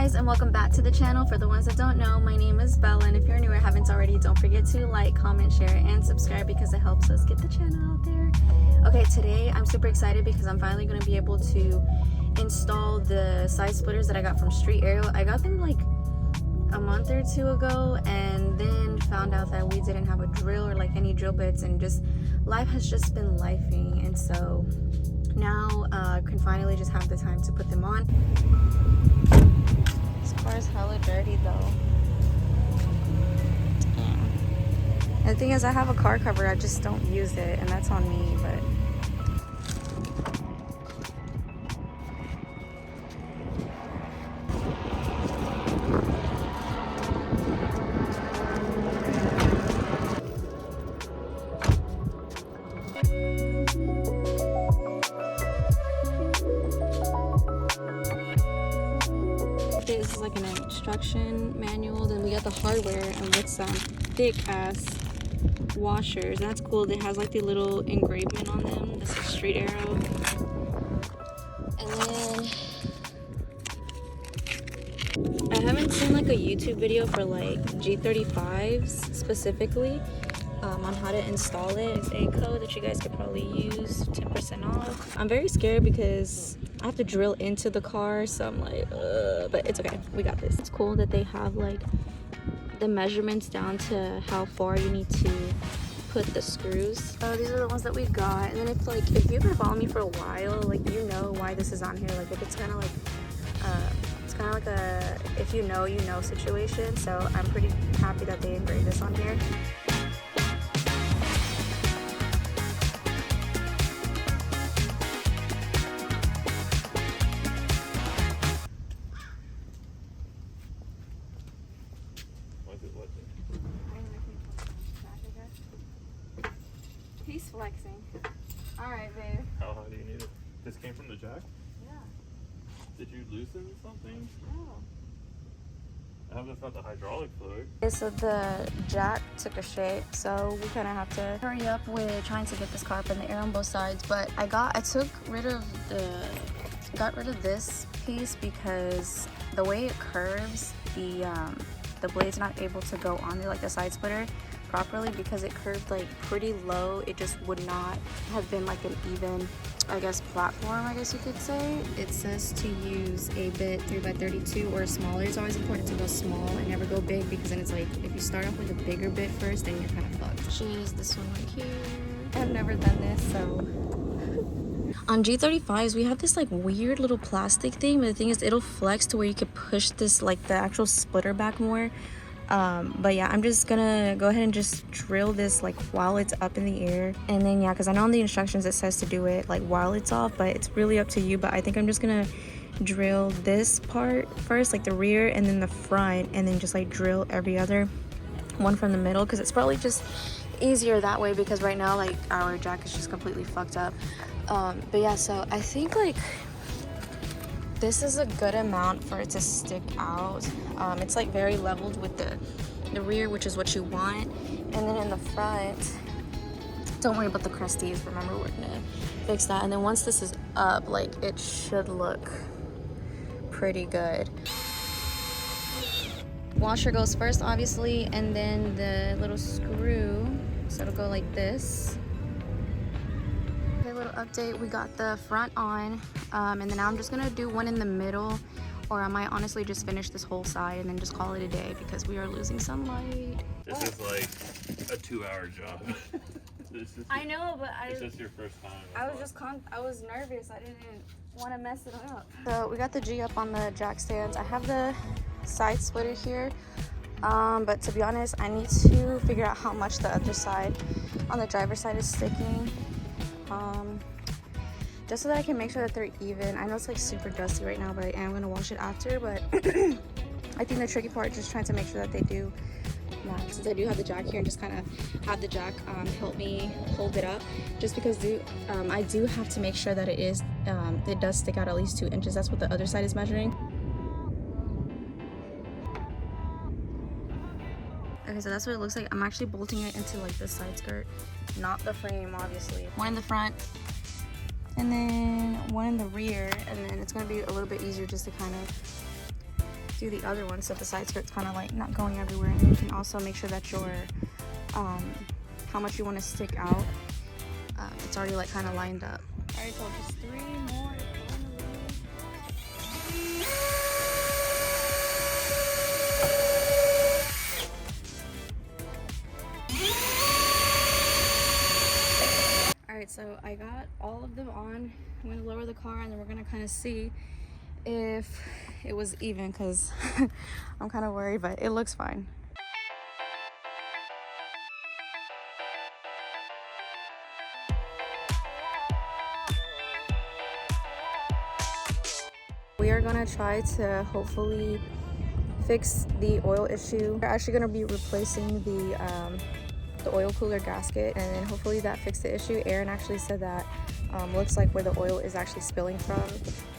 guys, and welcome back to the channel. For the ones that don't know, my name is Bella, and if you're new or haven't already, don't forget to like, comment, share, and subscribe because it helps us get the channel out there. Okay, today I'm super excited because I'm finally going to be able to install the side splitters that I got from Street Aerial. I got them like a month or two ago, and then found out that we didn't have a drill or like any drill bits, and just life has just been lifing, and so now I can finally just have the time to put them on. This car is hella dirty though. Yeah. The thing is, I have a car cover, I just don't use it, and that's on me, but this is like an instruction manual. Then we got the hardware and with some thick ass washers. That's cool. It has like the little engravement on them. This is Street Aero. And then I haven't seen like a YouTube video for like G35s specifically on how to install it. It's a code that you guys could probably use, 10% off. I'm very scared because I have to drill into the car, so I'm like, but it's okay, we got this. It's cool that they have like the measurements down to how far you need to put the screws. These are the ones that we got. And then if you've been following me for a while, like, you know why this is on here. Like, if it's kind of like a if you know situation. So I'm pretty happy that they engraved this on here. He's flexing. Alright, babe. How high do you need it? This came from the jack? Yeah. Did you loosen something? No. I hope that's not the hydraulic fluid. Okay, so the jack took a shape, so we kind of have to hurry up with trying to get this car up in the air on both sides. But I got rid of this piece because the way it curves, the blade's not able to go on there like the side splitter properly because it curved like pretty low. It just would not have been like an even, I guess, platform, I guess you could say. It says to use a bit 3x32 or smaller. It's always important to go small and never go big, because then it's like if you start off with a bigger bit first, then you're kind of fucked. Choose this one right here. I've never done this, so on G35s we have this like weird little plastic thing, but the thing is it'll flex to where you could push this like the actual splitter back more. But yeah, I'm just gonna go ahead and just drill this like while it's up in the air, and then yeah, because I know on the instructions it says to do it like while it's off, but it's really up to you. But I think I'm just gonna drill this part first, like the rear, and then the front, and then just like drill every other one from the middle, because it's probably just easier that way, because right now like our jack is just completely fucked up. But yeah, so I think like this is a good amount for it to stick out. It's like very leveled with the rear, which is what you want, and then in the front, don't worry about the crusties, remember we're gonna fix that. And then once this is up, like, it should look pretty good. Washer goes first obviously, and then the little screw, so it'll go like this. Little update, we got the front on, and then now I'm just gonna do one in the middle, or I might honestly just finish this whole side and then just call it a day because we are losing sunlight. This is like a 2-hour job. I know, but it's just your first time. I was nervous. I didn't want to mess it up. So we got the G up on the jack stands. I have the side splitter here, but to be honest, I need to figure out how much the other side on the driver's side is sticking. Just so that I can make sure that they're even. I know it's like super dusty right now, but I am gonna wash it after. But I think the tricky part is just trying to make sure that they do match. Since I do have the jack here, and just kind of have the jack help me hold it up, just because I do have to make sure that it does stick out at least 2 inches. That's what the other side is measuring. Okay, so that's what it looks like. I'm actually bolting it into like this side skirt, not the frame, obviously. One in the front, and then one in the rear, and then it's going to be a little bit easier just to kind of do the other one so the side skirt's kind of like not going everywhere. And you can also make sure that your how much you want to stick out, it's already like kind of lined up. All right, so just 3 more. Alright, so I got all of them on. I'm going to lower the car and then we're going to kind of see if it was even, because I'm kind of worried, but it looks fine. We are going to try to hopefully fix the oil issue. We're actually going to be replacing the oil cooler gasket, and then hopefully that fixed the issue. Aaron actually said that looks like where the oil is actually spilling from,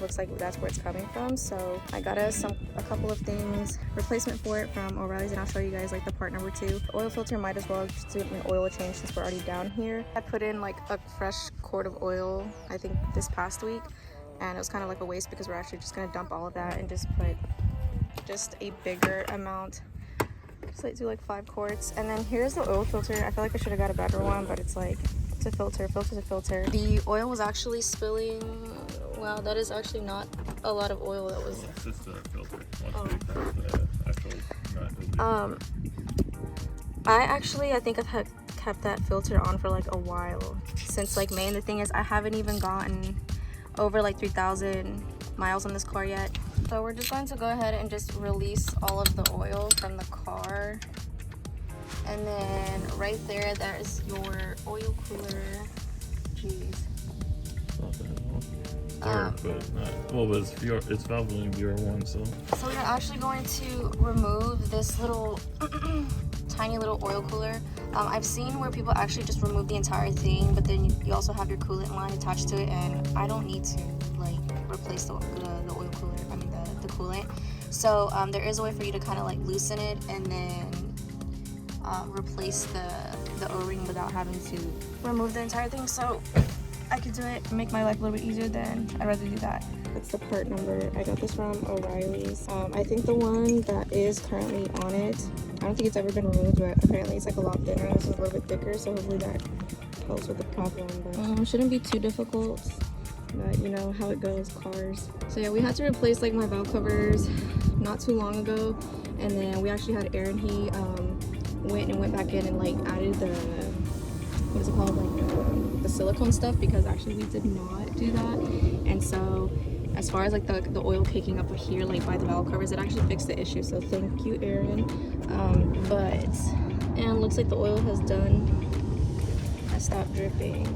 looks like that's where it's coming from. So I got us a couple of things, replacement for it from O'Reilly's, and I'll show you guys like the part number 2. The oil filter might as well just do an oil change since we're already down here. I put in like a fresh quart of oil, I think this past week, and it was kind of like a waste because we're actually just going to dump all of that and just put just a bigger amount. So I do like 5 quarts. And then here's the oil filter. I feel like I should have got a better one, but it's like, it's a filter. Filter's a filter. The oil was actually spilling. Wow, that is actually not a lot of oil that was. It's just a filter. I think I've had kept that filter on for like a while, since like May. And the thing is, I haven't even gotten over like 3,000 miles on this car yet. So we're just going to go ahead and just release all of the oil from the car. And then right there, that is your oil cooler. Jeez. But not, well, but it's valvoline VR1, so. So we're actually going to remove this little tiny little oil cooler. I've seen where people actually just remove the entire thing, but then you also have your coolant line attached to it, and I don't need to like replace the oil cooler. I mean the coolant. So there is a way for you to kind of like loosen it and then replace the O-ring without having to remove the entire thing. So I could do it and make my life a little bit easier, then I'd rather do that. That's the part number. I got this from O'Reilly's. I think the one that is currently on it, I don't think it's ever been removed, but apparently it's like a lot thinner. This is a little bit thicker, so hopefully that helps with the problem. But shouldn't be too difficult, but you know how it goes, cars. So yeah, we had to replace like my valve covers not too long ago, and then we actually had Aaron, he went back in and like added the, what is it called, like the silicone stuff, because actually we did not do that. And so as far as like the oil caking up here like by the valve covers, it actually fixed the issue, so thank you, Aaron. And looks like the oil has stopped dripping.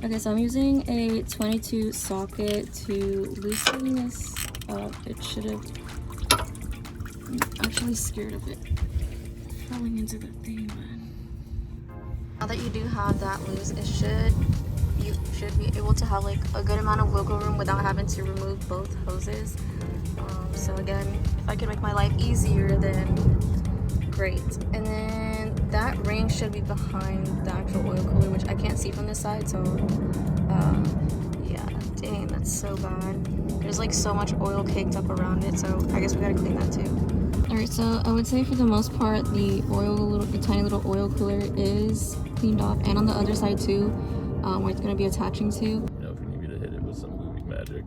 Okay, so I'm using a 22 socket to loosen this up. It should have, I'm actually scared of it falling into the thing, but now that you do have that loose, you should be able to have like a good amount of wiggle room without having to remove both hoses. So again, if I can make my life easier, then great. And then that ring should be behind the actual oil cooler, which I can't see from this side. So yeah, dang, that's so bad. There's like so much oil caked up around it, so I guess we gotta clean that too. All right, so I would say for the most part, the tiny little oil cooler is cleaned off, and on the other side too, where it's gonna be attaching to. You know, if you need me to hit it with some movie magic.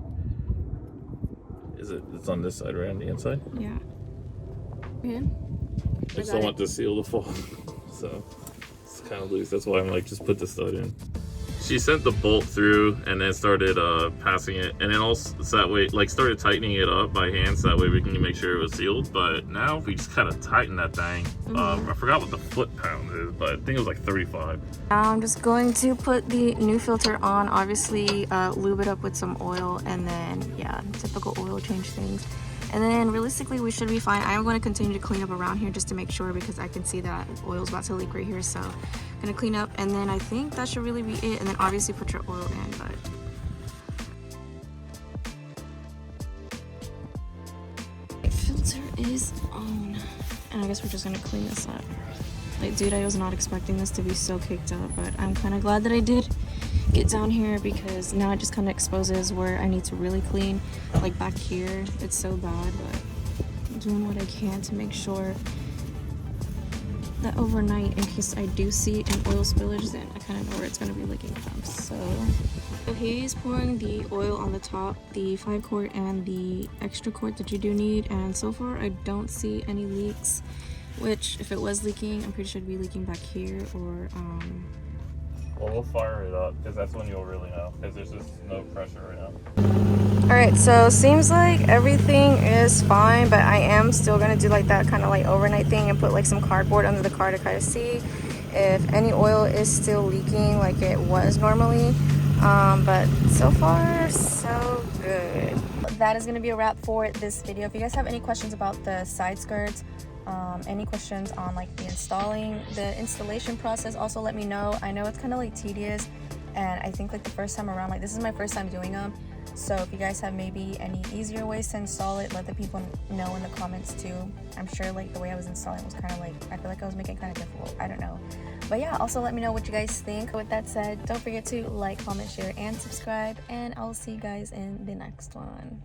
It's on this side, right on the inside? Yeah. Yeah. I just don't want the seal to fall. So it's kind of loose. That's why I'm like, just put the stud in. She sent the bolt through and then started passing it, and then also so that way, like, started tightening it up by hand, so that way we can make sure it was sealed. But now if we just kind of tighten that thing, I forgot what the foot pound is, but I think it was like 35. Now I'm just going to put the new filter on, obviously lube it up with some oil, and then yeah, typical oil change things. And then realistically we should be fine. I am going to continue to clean up around here just to make sure, because I can see that oil's about to leak right here. So I'm going to clean up, and then I think that should really be it. And then obviously put your oil in. But filter is on, and I guess we're just going to clean this up. Like, dude, I was not expecting this to be so caked up, but I'm kind of glad that I did get down here, because now it just kind of exposes where I need to really clean. Like back here, it's so bad, but I'm doing what I can to make sure that overnight, in case I do see an oil spillage, then I kind of know where it's going to be leaking from. So he's pouring the oil on the top, the 5-quart and the extra quart that you do need, and so far I don't see any leaks, which if it was leaking, I'm pretty sure it'd be leaking back here, or well, we'll fire it up because that's when you'll really know, because there's just no pressure right now. Alright, so seems like everything is fine, but I am still gonna do like that kind of like overnight thing and put like some cardboard under the car to kind of see if any oil is still leaking like it was normally. But so far so good. That is gonna be a wrap for this video. If you guys have any questions about the side skirts, any questions on like the installation process, also let me know. I know it's kind of like tedious, and I think like the first time around, like this is my first time doing them. So if you guys have maybe any easier ways to install it, let the people know in the comments too. I'm sure like the way I was installing was kind of like, I feel like I was making it kind of difficult. I don't know. But yeah, also let me know what you guys think. With that said, don't forget to like, comment, share, and subscribe. And I'll see you guys in the next one.